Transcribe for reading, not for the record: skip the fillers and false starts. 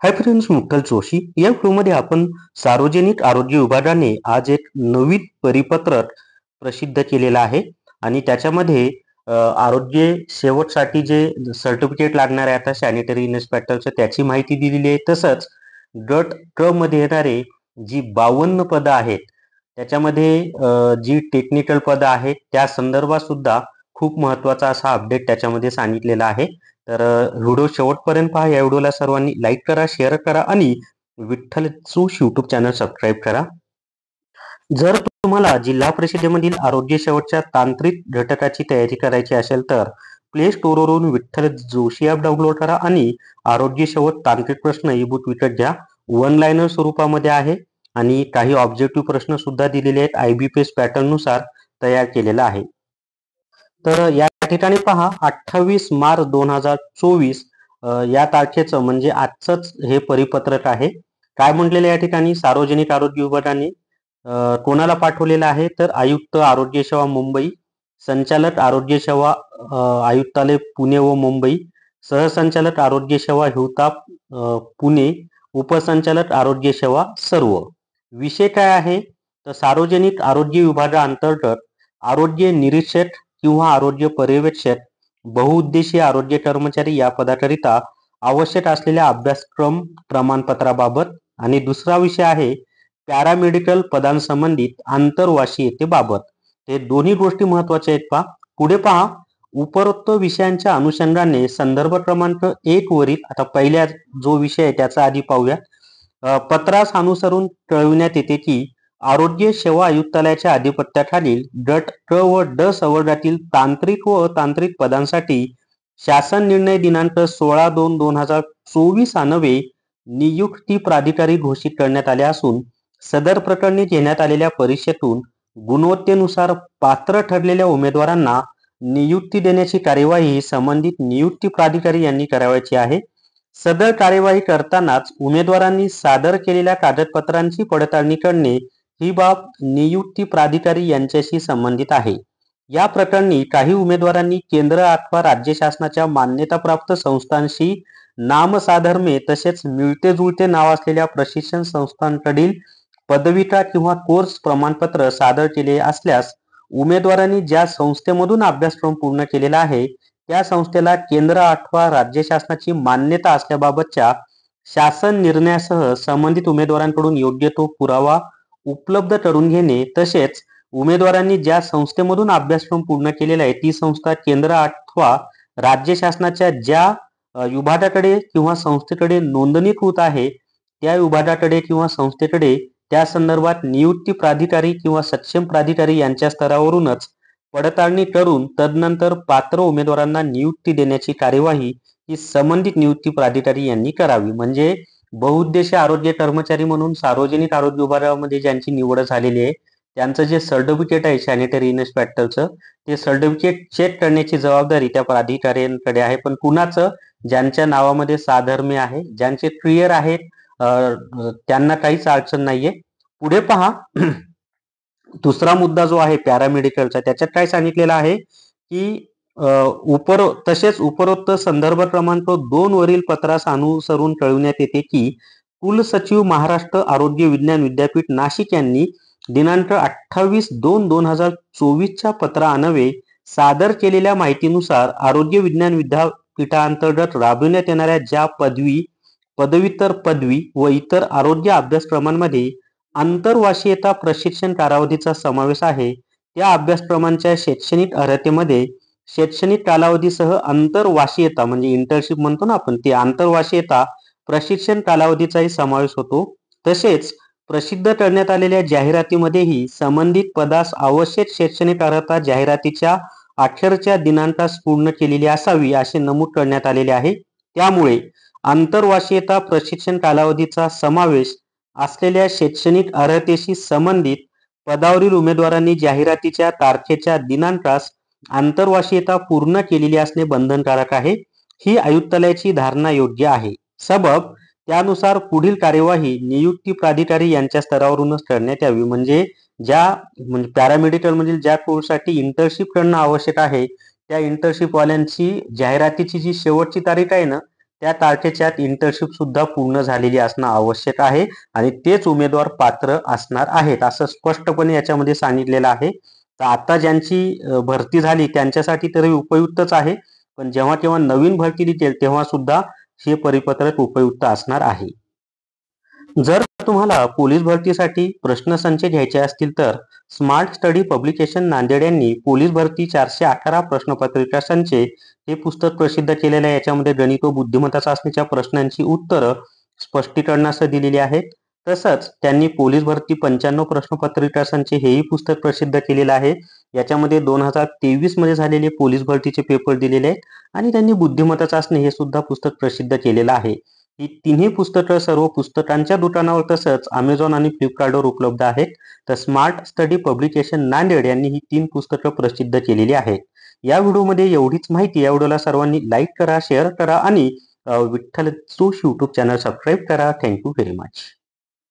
Hi friends, मुक्तल Joshi या व्हिडिओमध्ये आपण सार्वजनिक आरोग्य विभागाने आज एक नवीन परिपत्रक प्रसिद्ध केलेलं आहे आणि त्याच्यामध्ये आरोग्य शेवटसाठी जे सर्टिफिकेट लागणार आहे आता सॅनिटरी इन्स्पेक्टरचं त्याची माहिती दिलेली आहे. तसंच गट क मध्ये येणारे जी 52 पदं आहेत त्याच्यामध्ये जी टेक्निकल पदं आहेत त्या संदर्भात सुद्धा खूप महत्त्वाचा असा अपडेट त्याच्यामध्ये सांगितलेला आहे. तर व्हिडिओ शेवटपर्यंत पहा. या व्हिडिओला सर्वांनी लाईक करा, शेअर करा आणि विठ्ठल जोश यूट्यूब चॅनल सबस्क्राईब करा. जर तुम्हाला जिल्हा परिषदेमधील आरोग्य शेवटच्या तांत्रिक घटकाची तयारी करायची असेल तर प्ले स्टोअरवरून विठ्ठल जोशी ॲप डाउनलोड करा आणि आरोग्य शेवट तांत्रिक प्रश्न ई बुक विकत घ्या. वन लाईनर स्वरूपामध्ये आहे आणि काही ऑब्जेक्टिव्ह प्रश्न सुद्धा दिलेले आहेत. IBPS पॅटर्न नुसार तयार केलेला आहे. तर या ठिकाणी पहा 28 मार्च 2024 या तारखेचं म्हणजे आजचंच हे परिपत्रक आहे. काय म्हटलेलं या ठिकाणी सार्वजनिक आरोग्य विभागाने कोणाला पाठवलेलं आहे तर आयुक्त आरोग्य सेवा मुंबई, संचालक आरोग्य सेवा आयुक्तालय पुणे व मुंबई, सहसंचालक आरोग्य सेवा हिवताप पुणे, उपसंचालक आरोग्य सेवा सर्व. विषय काय आहे तर सार्वजनिक आरोग्य विभागाअंतर्गत आरोग्य निरीक्षक किंवा आरोग्य पर्यवेक्षक बहुउद्देशीय आरोग्य कर्मचारी या पदाकरिता आवश्यक असलेल्या अभ्यासक्रम प्रमाणपत्राबाबत आणि दुसरा विषय आहे पॅरामेडिकल पदांसंबंधित आंतरवासियतेबाबत. हे दोन्ही गोष्टी महत्वाच्या आहेत. पुढे पहा. उपरोक्त विषयांच्या अनुषंगाने संदर्भ क्रमांक 1 वरील आता पहिल्या जो विषय आहे त्याचा आधी पाहूया. पत्रास अनुसरून कळविण्यात येते की आरोग्य सेवा आयुक्तालयाच्या अधिपत्याखालील गट क व ड संवर्गातील तांत्रिक व अतांत्रिक पदांसाठी शासन निर्णय दिनांक 16/2/2024 अन्वये नियुक्ती प्राधिकारी घोषित करण्यात आले असून सदर प्रकरणी घेण्यात आलेल्या परीक्षेतून गुणवत्तेनुसार पात्र ठरलेल्या उमेदवारांना नियुक्ती देण्याची कार्यवाही संबंधित नियुक्ती प्राधिकारी यांनी करावयाची आहे. सदर कार्यवाही करतानाच उमेदवारांनी सादर केलेल्या कागदपत्रांची पडताळणी करणे ही बाब नियुक्ती प्राधिकारी यांच्याशी संबंधित आहे. या प्रकरणी काही उमेदवारांनी केंद्र अथवा राज्य शासनाच्या मान्यताप्राप्त संस्थांशी नामसाधर्म्य तसेच मिळते जुळते नाव असलेल्या प्रशिक्षण संस्थांकडील पदविका किंवा कोर्स प्रमाणपत्र सादर केले असल्यास उमेदवारांनी ज्या संस्थेमधून अभ्यासक्रम पूर्ण केलेला आहे त्या संस्थेला केंद्र अथवा राज्य शासनाची मान्यता असल्याबाबतच्या शासन निर्णयासह संबंधित उमेदवारांकडून योग्य तो पुरावा उपलब्ध करून घेणे. तसेच उमेदवारांनी ज्या संस्थेमधून अभ्यासक्रम पूर्ण केलेला आहे ती संस्था केंद्र अथवा राज्य शासनाच्या ज्या विभागाकडे किंवा संस्थेकडे नोंदणीकृत आहे त्या विभागाकडे किंवा संस्थेकडे त्या संदर्भात नियुक्ती प्राधिकारी किंवा सक्षम प्राधिकारी यांच्या स्तरावरूनच पडताळणी करून तदनंतर पात्र उमेदवारांना नियुक्ती देण्याची कार्यवाही ही संबंधित नियुक्ती प्राधिकारी यांनी करावी. म्हणजे बहुउद्देशीय आरोग्य कर्मचारी म्हणून सार्वजनिक आरोग्य विभागामध्ये ज्यांची निवड झालेली आहे त्यांचं जे सर्टिफिकेट आहे सॅनिटरी इन्स्पेक्टरचं ते सर्टिफिकेट चेक करण्याची जबाबदारी त्या प्राधिकाऱ्यांकडे आहे. पण कुणाचं? ज्यांच्या नावामध्ये साधर्म्य आहे, ज्यांचे क्लिअर आहेत, त्यांना काहीच अडचण नाहीये. पुढे पहा. दुसरा मुद्दा जो आहे पॅरामेडिकलचा त्याच्यात काय सांगितलेलं आहे की तसेच उपरोक्त संदर्भ क्रमांक 2 वरील पत्रास अनुसरून कळविण्यात येते की कुलसचिव महाराष्ट्र आरोग्य विज्ञान विद्यापीठ नाशिक यांनी दिनांक 28/2/2024 च्या पत्रान्वये सादर केलेल्या माहितीनुसार आरोग्य विज्ञान विद्यापीठांतर्गत राबविण्यात येणाऱ्या ज्या पदव्युत्तर पदवी व इतर आरोग्य अभ्यासक्रमांमध्ये आंतरवासियता प्रशिक्षण कालावधीचा समावेश आहे त्या अभ्यासक्रमांच्या शैक्षणिक अर्हतेमध्ये शैक्षणिक कालावधीसह आंतरवासियता म्हणजे इंटर्नशिप म्हणतो ना आपण, ती आंतरवासियता प्रशिक्षण कालावधीचाही समावेश होतो. तसेच प्रसिद्ध करण्यात आलेल्या जाहिरातीमध्येही संबंधित पदास आवश्यक शैक्षणिक अर्हता जाहिरातीच्या अखेरच्या दिनांकास पूर्ण केलेली असावी असे नमूद करण्यात आलेले आहे. त्यामुळे आंतरवासियता प्रशिक्षण कालावधीचा समावेश असलेल्या शैक्षणिक अर्हतेशी संबंधित पदावरील उमेदवारांनी जाहिरातीच्या तारखेच्या दिनांकास आंतरवासियता पूर्ण केलेली असणे बंधनकारक आहे. ही आयुक्तालयाची धारणा योग्य आहे. सबब त्यानुसार पुढील कार्यवाही नियुक्ती प्राधिकारी यांच्या स्तरावरूनच करण्यात यावी. म्हणजे पॅरामेडिकल मधील ज्या कोर्ससाठी इंटर्नशिप करणं आवश्यक आहे त्या इंटर्नशिप वाल्यांची जाहिरातीची जी शेवटची तारीख आहे ना त्या तारखेच्या इंटर्नशिप सुद्धा पूर्ण झालेली असणं आवश्यक आहे आणि तेच उमेदवार पात्र असणार आहेत असं स्पष्टपणे याच्यामध्ये सांगितलेलं आहे. तर आता ज्यांची भरती झाली त्यांच्यासाठी तरी उपयुक्तच आहे, पण जेव्हा केव्हा नवीन भरती निघेल तेव्हा सुद्धा हे परिपत्रक उपयुक्त असणार आहे. जर तुम्हाला पोलीस भरतीसाठी प्रश्नसंच घ्यायचे असतील तर स्मार्ट स्टडी पब्लिकेशन नांदेड यांनी पोलीस भरती 418 प्रश्नपत्रिका संच हे पुस्तक प्रसिद्ध केलेलं आहे. याच्यामध्ये गणित व बुद्धिमत्ता चाचणीच्या प्रश्नांची उत्तरं स्पष्टीकरणासह दिलेली आहेत. तसंच त्यांनी पोलीस भरती 95 प्रश्नपत्रिका संच हेही पुस्तक प्रसिद्ध केलेलं आहे. याच्यामध्ये 2023 मध्ये झालेले पोलीस भरतीचे पेपर दिलेले आहेत आणि त्यांनी बुद्धिमत्ता चाचणी हे सुद्धा पुस्तक प्रसिद्ध केलेलं आहे. ही तिन्ही पुस्तकं सर्व पुस्तकांच्या दुकानावर तसंच अमेझॉन आणि फ्लिपकार्टवर उपलब्ध आहेत. तर स्मार्ट स्टडी पब्लिकेशन नांदेड यांनी ही 3 पुस्तकं प्रसिद्ध केलेली आहेत. या व्हिडिओमध्ये एवढीच माहिती. या व्हिडिओला सर्वांनी लाईक करा, शेअर करा आणि विठ्ठल जोश यूट्यूब चॅनल सबस्क्राईब करा. Thank you very much.